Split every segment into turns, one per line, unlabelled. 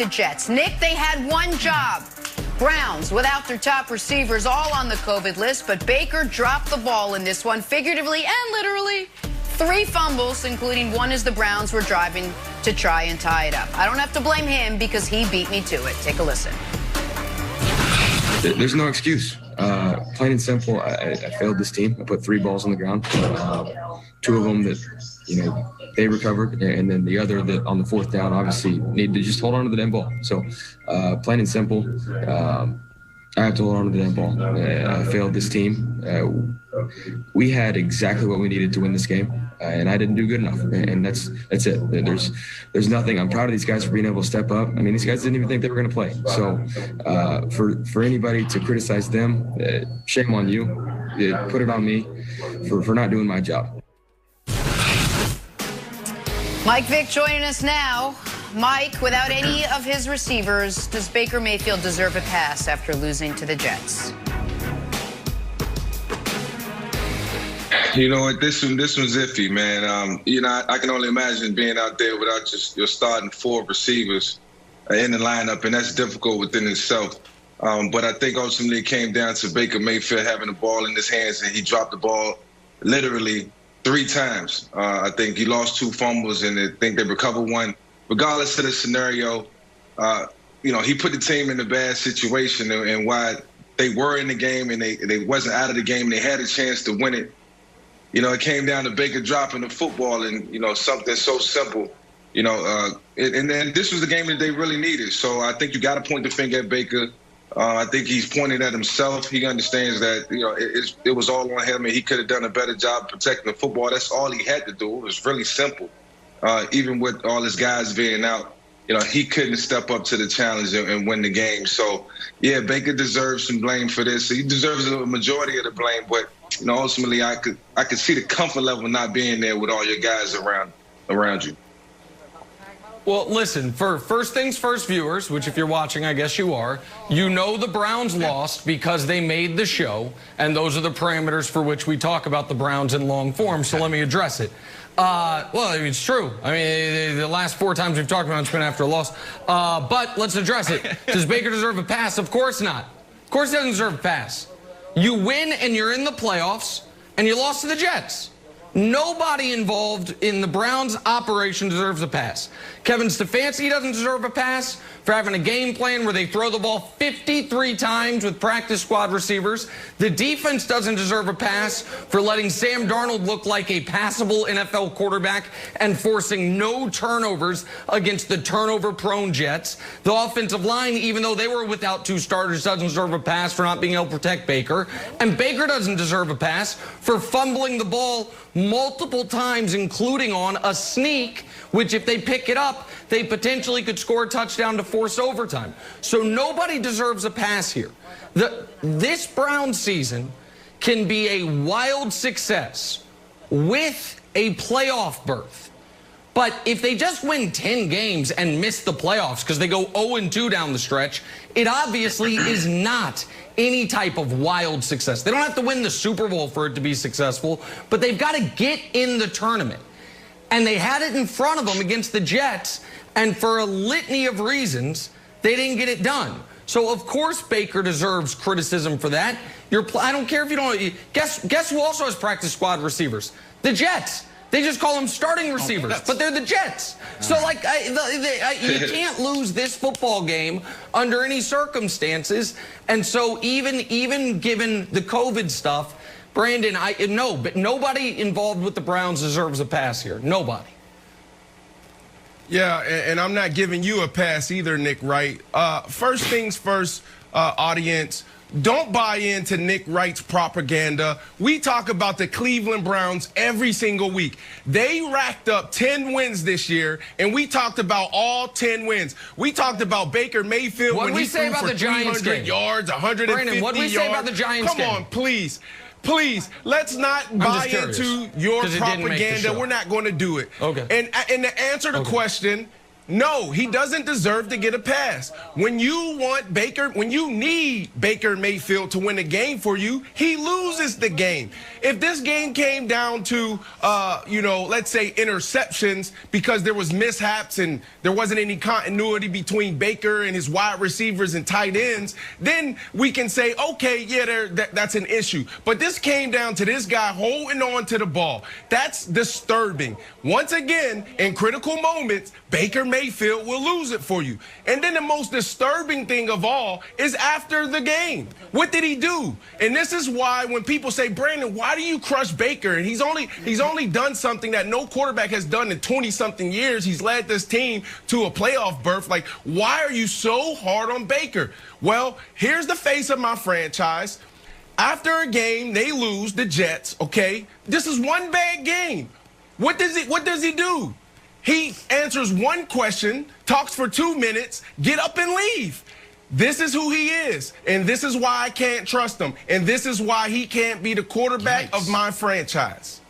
the Jets. Nick, they had one job. Browns, without their top receivers, all on the COVID list, but Baker dropped the ball in this one, figuratively and literally. 3 fumbles, including one as the Browns were driving to try and tie it up. I don't have to blame him because he beat me to it. Take a listen.
There's no excuse. Plain and simple, I failed this team. I put 3 balls on the ground. 2 of them that, they recovered, and then the other that on the 4th down obviously needed to just hold on to the damn ball. So plain and simple, I have to hold on to the damn ball. I failed this team. We had exactly what we needed to win this game, and I didn't do good enough. And that's it. There's nothing. I'm proud of these guys for being able to step up. I mean, these guys didn't even think they were going to play. So for anybody to criticize them, shame on you. Put it on me for not doing my job.
Mike Vick joining us now. Mike, without any of his receivers, does Baker Mayfield deserve a pass after losing to the Jets?
You know what, this one's iffy, man. I can only imagine being out there without your starting 4 receivers in the lineup, and that's difficult within itself. But I think ultimately it came down to Baker Mayfield having the ball in his hands, and he dropped the ball literally 3 times. I think he lost 2 fumbles, and I think they recovered 1. Regardless of the scenario, he put the team in a bad situation, and why they were in the game and they wasn't out of the game, and they had a chance to win it. It came down to Baker dropping the football and, something so simple, and then this was the game that they really needed. So I think you got to point the finger at Baker. I think he's pointing at himself. He understands that, it was all on him, and he could have done a better job protecting the football. That's all he had to do. It was really simple. Even with all his guys being out, he couldn't step up to the challenge and win the game. So, yeah, Baker deserves some blame for this. He deserves a majority of the blame, but ultimately I could see the comfort level not being there with all your guys around you.
Well, listen, for first things first, viewers, which if you're watching, I guess you are, the Browns lost because they made the show, and those are the parameters for which we talk about the Browns in long form, so let me address it. Well, it's true. I mean, the last 4 times we've talked about it, it's been after a loss. But let's address it. Does Baker deserve a pass? Of course not. Of course he doesn't deserve a pass. You win and you're in the playoffs, and you lost to the Jets. Nobody involved in the Browns operation deserves a pass. Kevin Stefanski doesn't deserve a pass for having a game plan where they throw the ball 53 times with practice squad receivers. The defense doesn't deserve a pass for letting Sam Darnold look like a passable NFL quarterback and forcing no turnovers against the turnover-prone Jets. The offensive line, even though they were without 2 starters, doesn't deserve a pass for not being able to protect Baker. And Baker doesn't deserve a pass for fumbling the ball multiple times, including on a sneak, which if they pick it up, they potentially could score a touchdown to force overtime. So nobody deserves a pass here. This Browns season can be a wild success with a playoff berth. But if they just win 10 games and miss the playoffs because they go 0-2 down the stretch, it obviously is not any type of wild success. They don't have to win the Super Bowl for it to be successful, but they've got to get in the tournament. And they had it in front of them against the Jets, and for a litany of reasons, they didn't get it done. So, of course, Baker deserves criticism for that. I don't care if you don't. Guess who also has practice squad receivers? The Jets. They just call them starting receivers, but they're the Jets. So, you can't lose this football game under any circumstances. And so even given the COVID stuff, Brandon, but nobody involved with the Browns deserves a pass here. Nobody.
Yeah, and I'm not giving you a pass either, Nick Wright. First things first, audience. Don't buy into Nick Wright's propaganda. We talk about the Cleveland Browns every single week. They racked up 10 wins this year, and we talked about all 10 wins. We talked about Baker Mayfield when he threw for 300 yards, 150
Brandon, what did we say about the Giants game?
Come on, please. Please, let's not buy into your propaganda. We're not going to do it.
Okay.
And to answer the question, No, he doesn't deserve to get a pass. When you need Baker Mayfield to win a game for you, he loses the game. If this game came down to, let's say interceptions because there was mishaps and there wasn't any continuity between Baker and his wide receivers and tight ends, then we can say, okay, yeah, that's an issue. But this came down to this guy holding on to the ball. That's disturbing. Once again, in critical moments, Baker Mayfield will lose it for you. And then the most disturbing thing of all is after the game. What did he do? And this is why when people say, Brandon, why do you crush Baker? And he's only done something that no quarterback has done in 20-something years. He's led this team to a playoff berth. Like, why are you so hard on Baker? Well, here's the face of my franchise. After a game, they lose, the Jets, okay? This is one bad game. What does he do? He answers one question, talks for 2 minutes, get up and leave. This is who he is, and this is why I can't trust him, and this is why he can't be the quarterback of my franchise.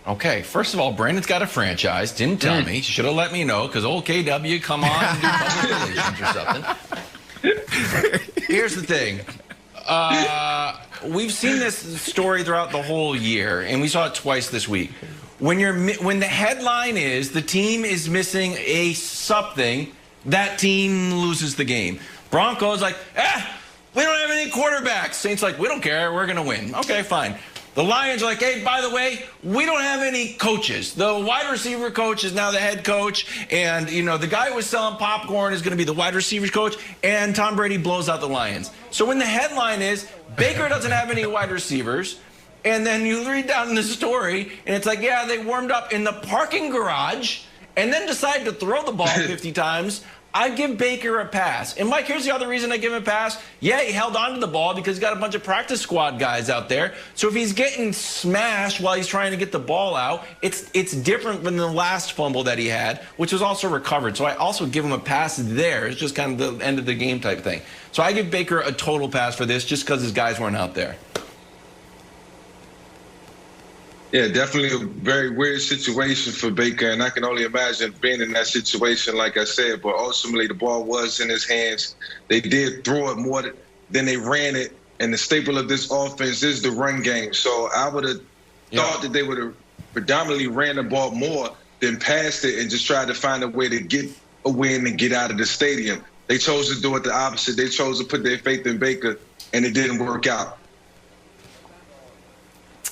Okay, first of all, Brandon's got a franchise. Didn't tell me. Should have let me know, because old KW come on and do public relations or something. Here's the thing. We've seen this story throughout the whole year, and we saw it twice this week. When the headline is the team is missing a something, that team loses the game. Broncos like, we don't have any quarterbacks. Saints like, we don't care, we're going to win. Okay, fine. The Lions are like, hey, by the way, we don't have any coaches. The wide receiver coach is now the head coach, and the guy who was selling popcorn is going to be the wide receivers coach, and Tom Brady blows out the Lions. So when the headline is Baker doesn't have any wide receivers, and then you read down in the story, and it's like, yeah, they warmed up in the parking garage and then decided to throw the ball 50 times. I give Baker a pass. And, Mike, here's the other reason I give him a pass. Yeah, he held on to the ball because he's got a bunch of practice squad guys out there. So if he's getting smashed while he's trying to get the ball out, it's different than the last fumble that he had, which was also recovered. So I also give him a pass there. It's just kind of the end of the game type thing. So I give Baker a total pass for this just because his guys weren't out there.
Yeah, definitely a very weird situation for Baker, and I can only imagine being in that situation, like I said, but ultimately the ball was in his hands. They did throw it more than they ran it, and the staple of this offense is the run game. So I would have thought that they would have predominantly ran the ball more than passed it and just tried to find a way to get a win and get out of the stadium. They chose to do it the opposite. They chose to put their faith in Baker, and it didn't work out.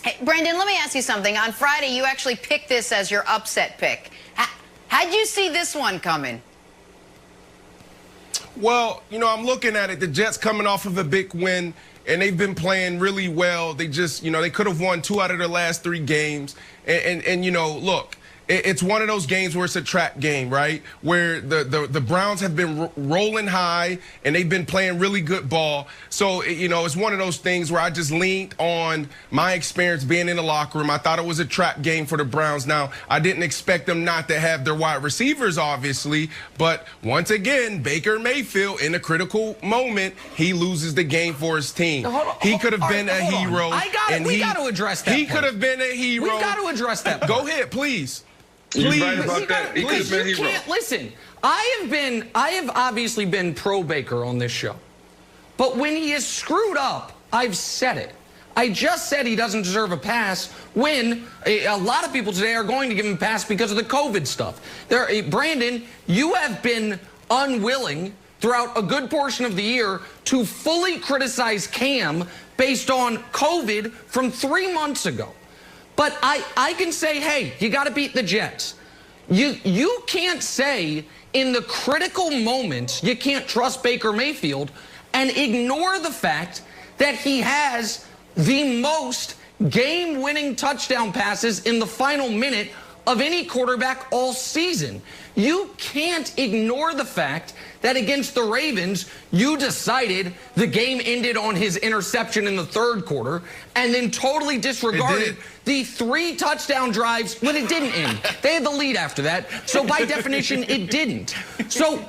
Hey, Brandon, let me ask you something. On Friday, you actually picked this as your upset pick. How'd you see this one coming?
Well, I'm looking at it. The Jets coming off of a big win, and they've been playing really well. They just, they could have won 2 out of their last 3 games. And look, it's one of those games where it's a trap game, right? Where the Browns have been rolling high and they've been playing really good ball. So, it's one of those things where I just leaned on my experience being in the locker room. I thought it was a trap game for the Browns. Now, I didn't expect them not to have their wide receivers, obviously. But once again, Baker Mayfield, in a critical moment, he loses the game for his team. He could have been a hero.
We got to address that.
He could have been a hero.
We got to address that.
Go ahead, please.
You're right about that. He could have been a hero.
Listen, I have obviously been pro Baker on this show. But when he is screwed up, I've said it. I just said he doesn't deserve a pass when a lot of people today are going to give him a pass because of the COVID stuff. Brandon, you have been unwilling throughout a good portion of the year to fully criticize Cam based on COVID from 3 months ago. But I can say, hey, you got to beat the Jets. You can't say in the critical moments you can't trust Baker Mayfield and ignore the fact that he has the most game-winning touchdown passes in the final minute of any quarterback all season. You can't ignore the fact that against the Ravens, you decided the game ended on his interception in the 3rd quarter and then totally disregarded the 3 touchdown drives when it didn't end. They had the lead after that, so by definition, it didn't. So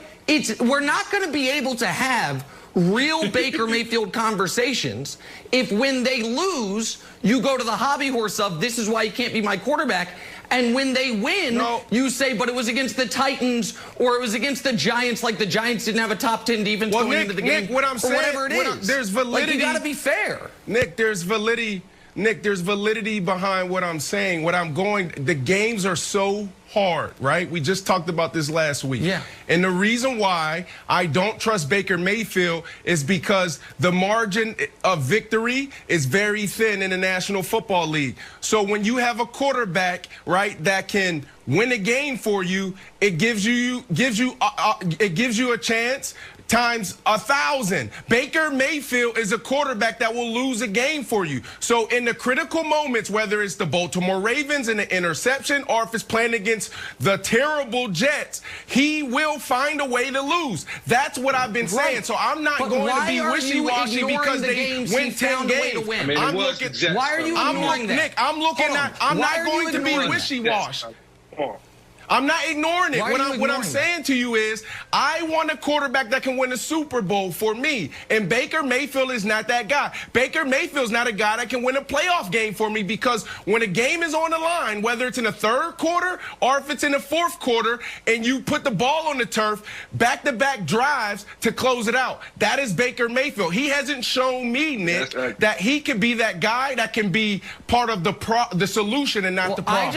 we're not going to be able to have real Baker Mayfield conversations if when they lose, you go to the hobby horse of this is why he can't be my quarterback. And when they win, you say, but it was against the Titans or it was against the Giants, like the Giants didn't have a top 10 defense going into the game.
What I'm saying,
whatever it is.
There's validity.
Like, you got to be fair.
Nick, there's validity behind what I'm saying. The games are so hard, right? We just talked about this last week.
Yeah.
And the reason why I don't trust Baker Mayfield is because the margin of victory is very thin in the National Football League. So when you have a quarterback, right, that can win a game for you, it gives you a chance times 1,000. Baker Mayfield is a quarterback that will lose a game for you. So in the critical moments, whether it's the Baltimore Ravens and the interception or if it's playing against the terrible Jets, he will find a way to lose. That's what I've been saying. So I'm not going to be wishy-washy because they win 10 games.
Why are you ignoring that?
Nick, I'm not going to be wishy-washy. I'm not ignoring it. What I'm saying to you is I want a quarterback that can win a Super Bowl for me. And Baker Mayfield is not that guy. Baker Mayfield's not a guy that can win a playoff game for me because when a game is on the line, whether it's in the third quarter or if it's in the fourth quarter, and you put the ball on the turf, back-to-back drives to close it out. That is Baker Mayfield. He hasn't shown me, Nick, that he can be that guy that can be part of the solution and not the problem.